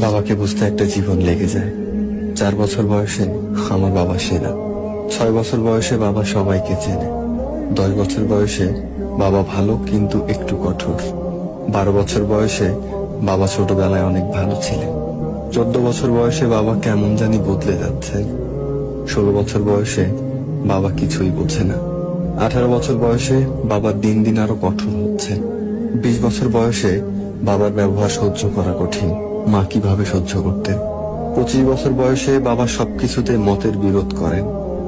বাবাকে বুঝতে একটা জীবন লেগে যায়। 4 বছর বয়সে আমার বাবা সেরা। 6 বছর বয়সে বাবা সবাইকে চেনে। 10 বছর বয়সে বাবা ভালো কিন্তু একটু কঠোর। 12 বছর বয়সে বাবা ছোটবেলায় অনেক ভালো ছিলেন। 14 বছর বয়সে বাবা কেমন জানি বদলে যাচ্ছে। 16 বছর বয়সে বাবা কিছুই বোঝে না। 18 বছর বয়সে বাবা দিন দিন আরো কঠোর হচ্ছে। 20 বছর বয়সে বাবার ব্যবহার সহ্য করা কঠিন। মা কিভাবে সহ্য করতেন। 25 বছর বয়সে বাবা সবকিছুতে মতের বিরোধ করেন।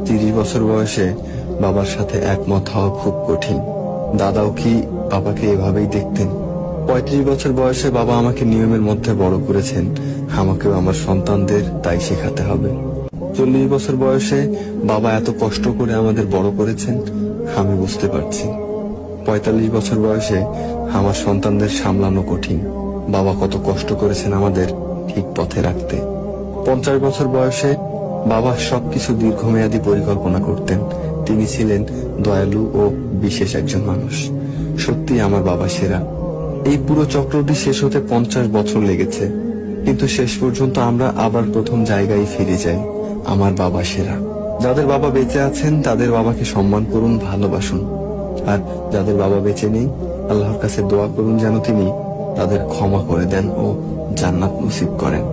30 বছর বয়সে বাবার সাথে একমত হওয়া খুব কঠিন। দাদাও কি বাবাকে এভাবেই দেখতেন? 35 বছর বয়সে বাবা আমাকে নিয়মের মধ্যে বড় করেছেন। আমাকেও আমার সন্তানদের তাই শেখাতে হবে। 40 বছর বয়সে বাবা এত কষ্ট করে আমাদের বড় করেছেন, আমি বুঝতে পারছি। 45 বছর বয়সে আমার সন্তানদের সামলানো কঠিন। বাবা কত কষ্ট করেছেন আমাদের ঠিক পথে রাখতে। 50 বছর বয়সে বাবা সবকিছু দীর্ঘমেয়াদী পরিকল্পনা করতেন। তিনি ছিলেন দয়ালু ও বিশেষ একজন মানুষ। সত্যি আমার বাবা সেরা। এই পুরো চক্রটি শেষ হতে 50 বছর লেগেছে, কিন্তু শেষ পর্যন্ত আমরা আবার প্রথম জায়গায় ফিরে যাই। আমার বাবা সেরা। যাদের বাবা বেঁচে আছেন তাদের বাবাকে সম্মান করুন, ভালোবাসুন। আর যাদের বাবা বেঁচে নেই, আল্লাহর কাছে দোয়া করুন যেন তিনি তাদের ক্ষমা করে দেন ও জান্নাত নসিব করেন।